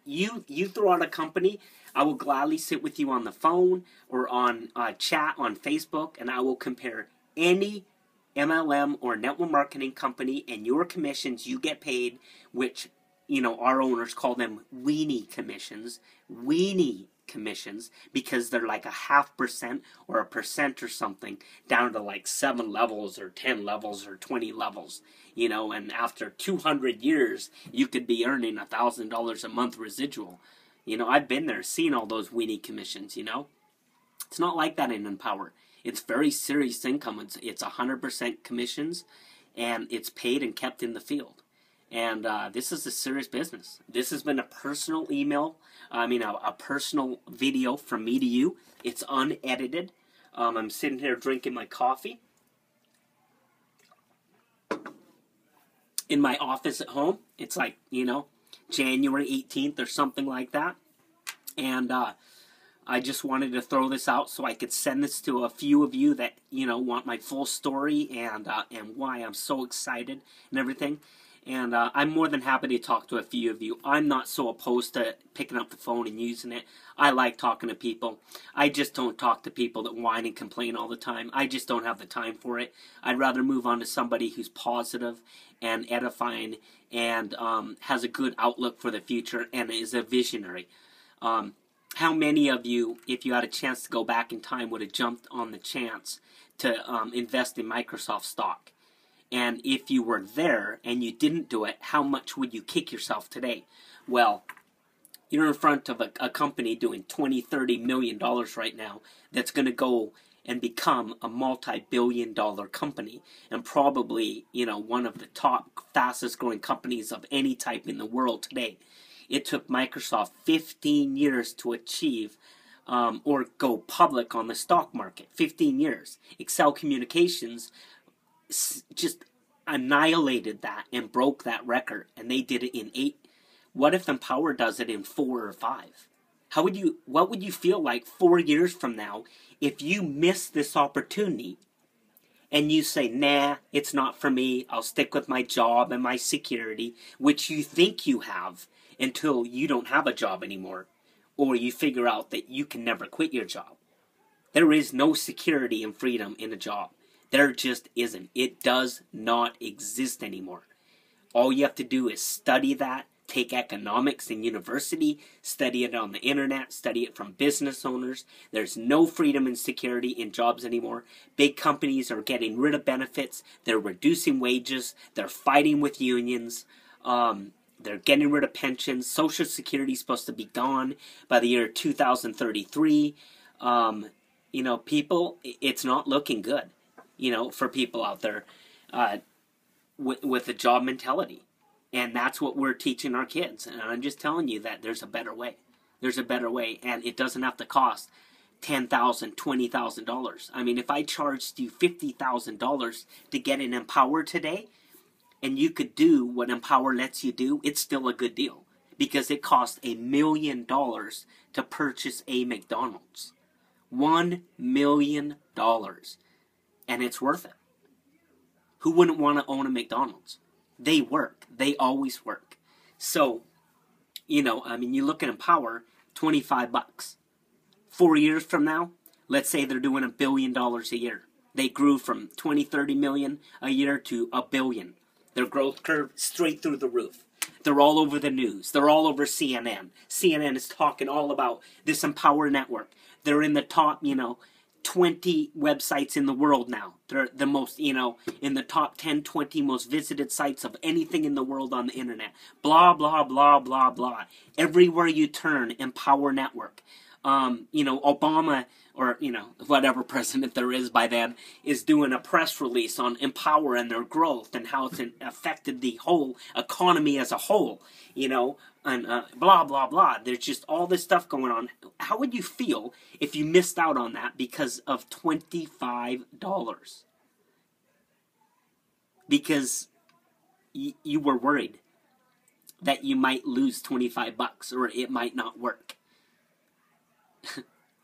You throw out a company, I will gladly sit with you on the phone or on chat on Facebook, and I will compare any MLM or network marketing company and your commissions you get paid, which, our owners call them weenie commissions. Weenie commissions because they're like a 0.5% or 1% or something down to like 7 levels or 10 levels or 20 levels, you know, and after 200 years, you could be earning $1,000 a month residual. You know, I've been there, seen all those weenie commissions, you know. It's not like that in Empower. It's very serious income. It's 100% commissions, and it's paid and kept in the field. And this is a serious business. This has been a personal a personal video from me to you. It's unedited. I'm sitting here drinking my coffee in my office at home. It's like, you know, January 18th or something like that. And I just wanted to throw this out so I could send this to a few of you that, you know, want my full story and why I'm so excited and everything. And I'm more than happy to talk to a few of you. I'm not so opposed to picking up the phone and using it. I like talking to people. I just don't talk to people that whine and complain all the time. I just don't have the time for it. I'd rather move on to somebody who's positive and edifying and has a good outlook for the future and is a visionary. How many of you, if you had a chance to go back in time, would have jumped on the chance to invest in Microsoft stock? And if you were there and you didn't do it, how much would you kick yourself today? Well, you're in front of a company doing $20-30 million right now that's going to go and become a multi-billion-dollar company and probably, you know, one of the top fastest-growing companies of any type in the world today. It took Microsoft 15 years to achieve or go public on the stock market. 15 years. Excel Communications just annihilated that and broke that record, and they did it in 8. What if Empower does it in 4 or 5? What would you feel like 4 years from now if you miss this opportunity and you say, nah, it's not for me, I'll stick with my job and my security, which you think you have until you don't have a job anymore, or you figure out that you can never quit your job. There is no security and freedom in a job. There just isn't. It does not exist anymore. All you have to do is study that, take economics in university, study it on the internet, study it from business owners. There's no freedom and security in jobs anymore. Big companies are getting rid of benefits. They're reducing wages. They're fighting with unions. They're getting rid of pensions. Social Security is supposed to be gone by the year 2033. You know, people, it's not looking good, you know, for people out there with a job mentality. And that's what we're teaching our kids. And I'm just telling you that there's a better way. There's a better way, and it doesn't have to cost $10,000, $20,000. I mean, if I charged you $50,000 to get an Empower today, and you could do what Empower lets you do, it's still a good deal. Because it costs $1 million to purchase a McDonald's. $1 million. And it's worth it. Who wouldn't want to own a McDonald's? They work. They always work. So, you know, I mean, you look at Empower, $25. 4 years from now, let's say they're doing $1 billion a year. They grew from 20-30 million a year to $1 billion. Their growth curve straight through the roof. They're all over the news. They're all over CNN. CNN is talking all about this Empower network. They're in the top, you know, 20 websites in the world now. They're the most, you know, in the top 10, 20 most visited sites of anything in the world on the internet. Blah, blah, blah, blah, blah. Everywhere you turn, Empower Network. You know, Obama, or, you know, whatever president there is by then, is doing a press release on Empower and their growth and how it's affected the whole economy as a whole, you know, and blah, blah, blah. There's just all this stuff going on. How would you feel if you missed out on that because of $25? Because you were worried that you might lose $25 or it might not work.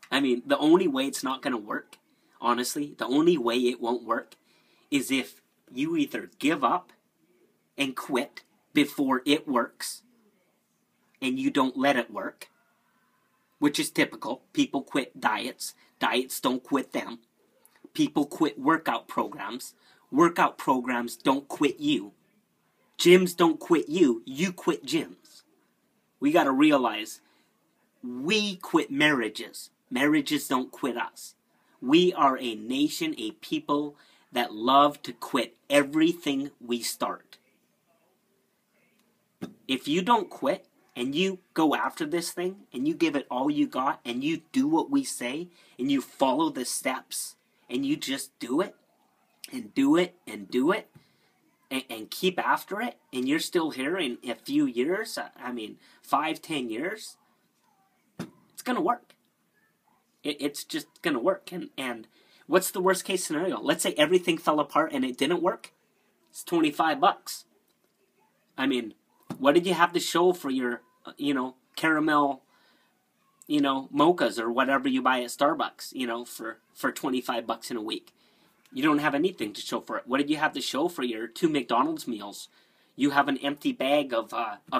I mean, the only way it's not going to work, honestly, the only way it won't work is if you either give up and quit before it works and you don't let it work, which is typical. People quit diets. Diets don't quit them. People quit workout programs. Workout programs don't quit you. Gyms don't quit you. You quit gyms. We got to realize We quit marriages. Marriages don't quit us. We are a nation, a people that love to quit everything we start. If you don't quit and you go after this thing and you give it all you got and you do what we say and you follow the steps and you just do it and do it and do it and keep after it, and you're still here in a few years, 5-10 years, it's going to work. It's just going to work. And what's the worst case scenario? Let's say everything fell apart and it didn't work. It's $25. What did you have to show for your, caramel, mochas or whatever you buy at Starbucks, for $25 in a week? You don't have anything to show for it. What did you have to show for your 2 McDonald's meals? You have an empty bag of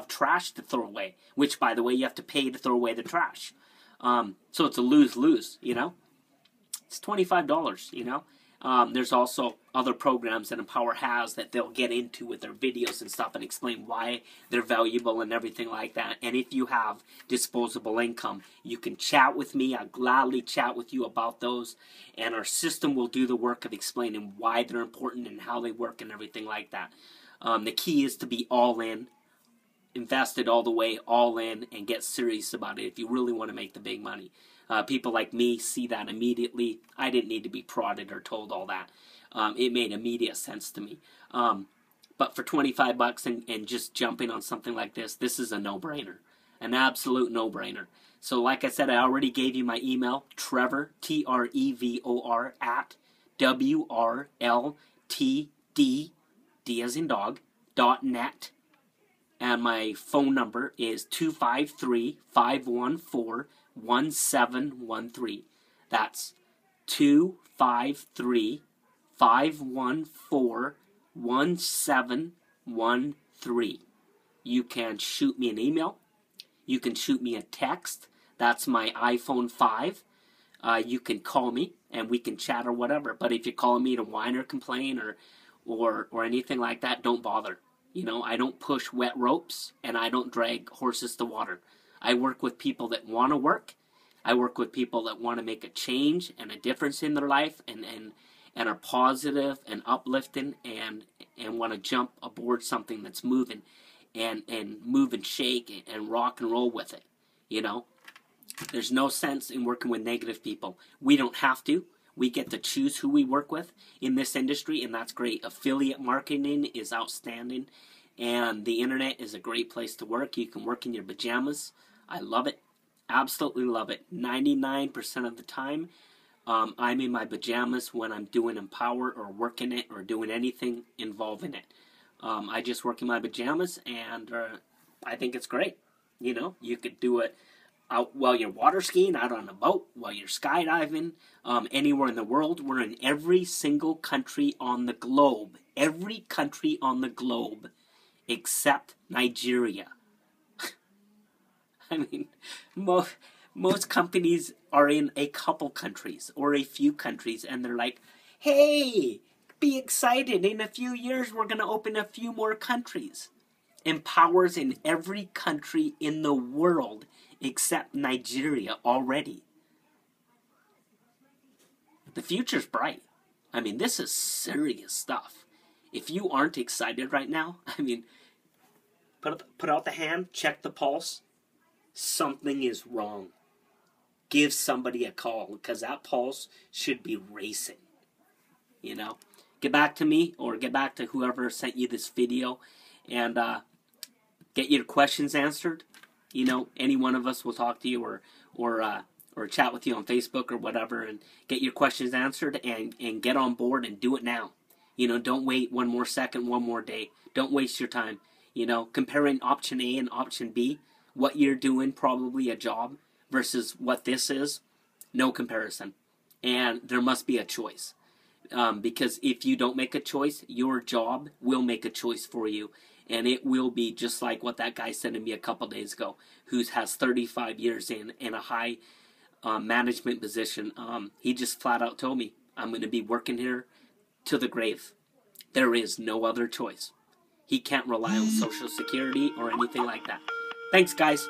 trash to throw away, which, by the way, you have to pay to throw away the trash. So it's a lose-lose, It's $25, There's also other programs that Empower has that they'll get into with their videos and stuff and explain why they're valuable and everything like that. And if you have disposable income, you can chat with me. I'll gladly chat with you about those. And our system will do the work of explaining why they're important and how they work and everything like that. The key is to be all in, invested all the way, all in, and get serious about it if you really want to make the big money. People like me see that immediately. I didn't need to be prodded or told all that. It made immediate sense to me. But for $25 and just jumping on something like this is a no-brainer. An absolute no-brainer. So like I said, I already gave you my email, Trevor, Trevor, at WRLTD, D as in dog, .net. And my phone number is 253-514-1713. That's 253-514-1713. You can shoot me an email. You can shoot me a text. That's my iPhone 5. You can call me and we can chat or whatever. But if you call me to whine or complain or anything like that, don't bother. I don't push wet ropes and I don't drag horses to water. I work with people that want to work. I work with people that want to make a change and a difference in their life and are positive and uplifting and want to jump aboard something that's moving and move and shake and rock and roll with it. There's no sense in working with negative people. We don't have to. We get to choose who we work with in this industry, and that's great. Affiliate marketing is outstanding, and the internet is a great place to work. You can work in your pajamas. I love it. Absolutely love it. 99% of the time, I'm in my pajamas when I'm doing Empower or working it or doing anything involving it. I just work in my pajamas, and I think it's great. You could do it out while you're water skiing, out on a boat, while you're skydiving, anywhere in the world. We're in every single country on the globe. Every country on the globe except Nigeria. Most companies are in a couple countries or a few countries, and they're like, hey, be excited. In a few years, we're going to open a few more countries. Empower's in every country in the world except Nigeria already. The future's bright. This is serious stuff. If you aren't excited right now, put out the hand, check the pulse. Something is wrong. Give somebody a call because that pulse should be racing. Get back to me or get back to whoever sent you this video and get your questions answered. Any one of us will talk to you or chat with you on Facebook or whatever and get your questions answered and get on board and do it now. Don't wait one more second, one more day. Don't waste your time. Comparing option A and option B, what you're doing, probably a job, versus what this is, no comparison. And there must be a choice. Because if you don't make a choice, your job will make a choice for you. And it will be just like what that guy said to me a couple days ago, who has 35 years in a high management position. He just flat out told me, I'm going to be working here to the grave. There is no other choice. He can't rely on Social Security or anything like that. Thanks, guys.